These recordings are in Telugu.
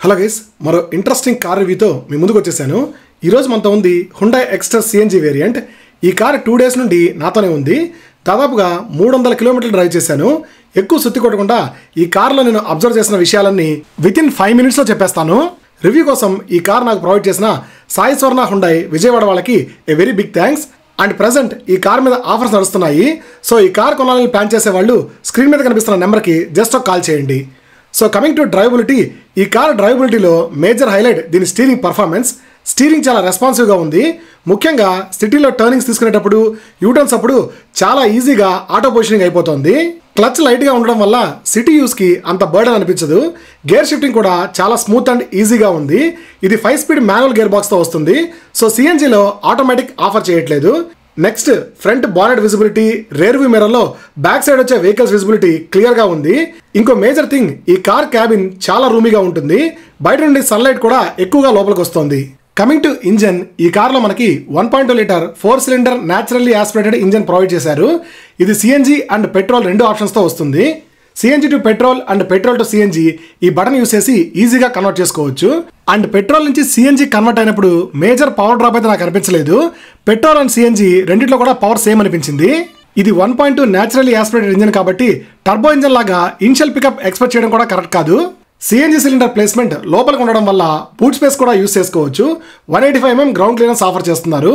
హలో గైస్, మరో ఇంట్రెస్టింగ్ కార్ రివ్యూతో మీ ముందుకు వచ్చేసాను. ఈరోజు మనతో ఉంది Hyundai Exter CNG వేరియంట్. ఈ కార్ 2 డేస్ నుండి నాతోనే ఉంది. దాదాపుగా 300 కిలోమీటర్లు డ్రైవ్ చేశాను. ఎక్కువ సుత్తి కొట్టకుండా ఈ కార్లో నేను అబ్జర్వ్ చేసిన విషయాలన్నీ వితిన్ 5 మినిట్స్లో చెప్పేస్తాను. రివ్యూ కోసం ఈ కార్ నాకు ప్రొవైడ్ చేసిన సాయి స్వర్ణ Hyundai విజయవాడ వాళ్ళకి a very big thanks. And present ఈ కార్ మీద ఆఫర్స్ నడుస్తున్నాయి. సో ఈ కార్ కొనాలని ప్లాన్ చేసే వాళ్ళు స్క్రీన్ మీద కనిపిస్తున్న నెంబర్కి జస్ట్ ఒక కాల్ చేయండి. సో కమింగ్ టు డ్రైవబిలిటీ, ఈ కార్ డ్రైవబిలిటీలో మేజర్ హైలైట్ దీని స్టీరింగ్ పర్ఫార్మెన్స్. స్టీరింగ్ చాలా రెస్పాన్సివ్గా ఉంది. ముఖ్యంగా సిటీలో టర్నింగ్స్ తీసుకునేటప్పుడు, యూటర్న్స్ అప్పుడు చాలా ఈజీగా ఆటో పొజిషనింగ్ అయిపోతుంది. క్లచ్ లైట్గా ఉండడం వల్ల సిటీ యూస్కి అంత బర్డెన్ అనిపించదు. గేర్ షిఫ్టింగ్ కూడా చాలా స్మూత్ అండ్ ఈజీగా ఉంది. ఇది 5 స్పీడ్ మాన్యువల్ గేర్ బాక్స్తో వస్తుంది. సో సిఎన్జిలో ఆటోమేటిక్ ఆఫర్ చేయట్లేదు. Next, front bonnet visibility, rear view మిర్రర్లో బ్యాక్ సైడ్ వచ్చే వెహికల్స్ విజిబిలిటీ క్లియర్గా ఉంది. ఇంకో మేజర్ థింగ్, ఈ కార్ క్యాబిన్ చాలా రూమీగా ఉంటుంది. బయట నుండి సన్లైట్ కూడా ఎక్కువగా లోపలికి వస్తుంది. కమింగ్ టు ఇంజన్, ఈ కార్లో మనకి 1.2 litre 4 cylinder naturally aspirated engine provide చేశారు. ఇది సిఎన్జి అండ్ పెట్రోల్ 2 ఆప్షన్స్తో వస్తుంది. CNG to petrol and petrol to CNG ఈ బటన్ యూస్ చేసి ఈజీగా కన్వర్ట్ చేసుకోవచ్చు. అండ్ పెట్రోల్ నుంచి సిఎన్జి కన్వర్ట్ అయినప్పుడు మేజర్ పవర్ డ్రాప్ అయితే నాకు అనిపించలేదు. పెట్రోల్ అండ్ సిఎన్జి రెండిట్లో కూడా పవర్ సేమ్ అనిపించింది. ఇది 1.2 న్యాచురల్లీ యాస్పిరేటెడ్ ఇంజన్ కాబట్టి టర్బో ఇంజన్ లాగా ఇనిషియల్ పికప్ ఎక్స్పెక్ట్ చేయడం కూడా కరెక్ట్ కాదు. సిఎన్జి సిలిండర్ ప్లేస్మెంట్ లోపలికి ఉండడం వల్ల బూట్ స్పేస్ కూడా యూస్ చేసుకోవచ్చు. 185 mm గ్రౌండ్ క్లియరెన్స్ ఆఫర్ చేస్తున్నారు.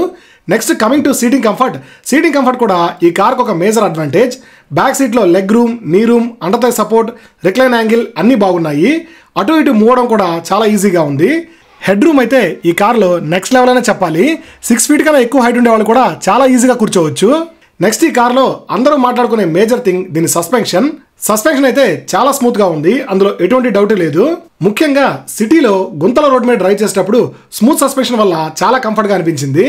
Next, coming to seating comfort. Seating comfort కూడా ఈ కార్కు ఒక మేజర్ అడ్వాంటేజ్. బ్యాక్ సీట్లో leg room, knee room, under thigh support, recline angle అన్నీ బాగున్నాయి. అటు ఇటు మూవడం కూడా చాలా ఈజీగా ఉంది. హెడ్ రూమ్ అయితే ఈ కార్లో నెక్స్ట్ లెవెల్ అనే చెప్పాలి. 6 ఫీట్ కన్నా ఎక్కువ హైట్ ఉండే వాళ్ళు కూడా చాలా ఈజీగా కూర్చోవచ్చు. నెక్స్ట్, ఈ కార్లో అందరూ మాట్లాడుకునే మేజర్ థింగ్ దీని సస్పెన్షన్ అయితే చాలా స్మూత్గా ఉంది. అందులో ఎటువంటి డౌట్ లేదు. ముఖ్యంగా సిటీలో గుంతల రోడ్ మీద డ్రైవ్ చేసేటప్పుడు స్మూత్ సస్పెన్షన్ వల్ల చాలా కంఫర్ట్గా అనిపించింది.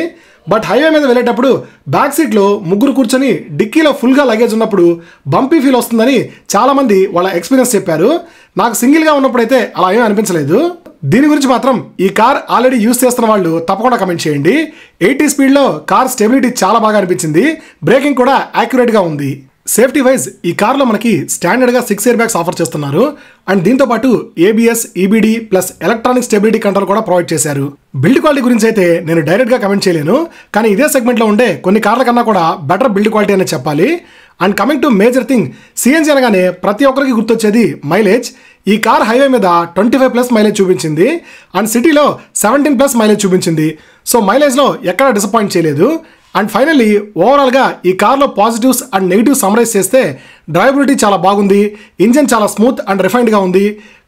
బట్ హైవే మీద వెళ్ళేటప్పుడు బ్యాక్ సీట్లో ముగ్గురు కూర్చొని డిక్కీలో ఫుల్గా లగేజ్ ఉన్నప్పుడు బంపీ ఫీల్ వస్తుందని చాలామంది వాళ్ళ ఎక్స్పీరియన్స్ చెప్పారు. నాకు సింగిల్గా ఉన్నప్పుడైతే అలా ఏమీ అనిపించలేదు. దీని గురించి మాత్రం ఈ కార్ ఆల్రెడీ యూస్ చేస్తున్న వాళ్ళు తప్పకుండా కమెంట్ చేయండి. 80 స్పీడ్లో కార్ స్టెబిలిటీ చాలా బాగా అనిపించింది. బ్రేకింగ్ కూడా యాక్యురేట్గా ఉంది. సేఫ్టీ వైజ్ ఈ కార్లో మనకి స్టాండర్డ్గా 6 ఎయిర్ బ్యాగ్స్ ఆఫర్ చేస్తున్నారు. అండ్ దీంతోపాటు ABS, EBD plus electronic stability control కూడా ప్రొవైడ్ చేశారు. బిల్డ్ క్వాలిటీ గురించి అయితే నేను డైరెక్ట్గా కమెంట్ చేయలేను, కానీ ఇదే సెగ్మెంట్లో ఉండే కొన్ని కార్ల కన్నా కూడా బెటర్ బిల్డ్ క్వాలిటీ అనే చెప్పాలి. And coming to major thing, CNG అనగానే ప్రతి ఒక్కరికి గుర్తొచ్చేది మైలేజ్. ఈ కార్ హైవే మీద 25+ మైలేజ్ చూపించింది. అండ్ సిటీలో 17+ మైలేజ్ చూపించింది. సో మైలేజ్లో ఎక్కడ డిసప్పాయింట్ చేయలేదు. అండ్ ఫైనల్లీ ఓవరాల్గా ఈ కార్లో పాజిటివ్స్ అండ్ నెగిటివ్స్ సమరైజ్ చేస్తే డ్రైవబిలిటీ చాలా బాగుంది. ఇంజన్ చాలా స్మూత్ అండ్ రిఫైన్డ్గా ఉంది.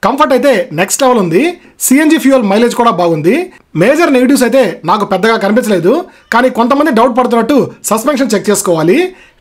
కంఫర్ట్ అయితే నెక్స్ట్ లెవెల్ ఉంది. సిఎన్జి ఫ్యూయల్ మైలేజ్ కూడా బాగుంది. మేజర్ నెగిటివ్స్ అయితే నాకు పెద్దగా కనిపించలేదు. కానీ కొంతమంది డౌట్ పడుతున్నట్టు సస్పెన్షన్ చెక్ చేసుకోవాలి.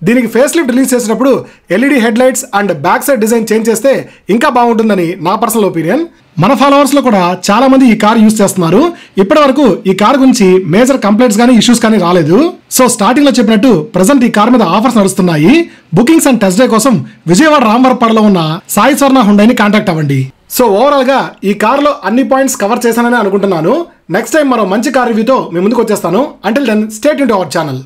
దీనికి ఫేస్ లిఫ్ట్ రిలీజ్ చేసినప్పుడు LED head lights and back side design change చేస్తే ఇంకా బాగుంటుందని నా పర్సనల్ ఒపీనియన్. మన ఫాలోవర్స్లో కూడా చాలా మంది ఈ కార్ యూస్ చేస్తున్నారు. ఇప్పటి వరకు ఈ కార్ గురించి మేజర్ కంప్లైంట్స్ కానీ ఇష్యూస్ కానీ రాలేదు. సో స్టార్టింగ్ లో చెప్పినట్టు ప్రజెంట్ ఈ కార్ మీద ఆఫర్స్ నడుస్తున్నాయి. బుకింగ్స్ అండ్ టెస్ట్ డే కోసం విజయవాడ రామవరపాడులో ఉన్న సాయి స్వర్ణ Hyundaiని కాంటాక్ట్ అవ్వండి. సో ఓవరాల్గా ఈ కార్లో అన్ని పాయింట్స్ కవర్ చేశానని అనుకుంటున్నాను. నెక్స్ట్ టైం మరో మంచి కార్ రివ్యూతో మీ ముందుకు వచ్చేస్తాను. Until then stay tuned to our channel.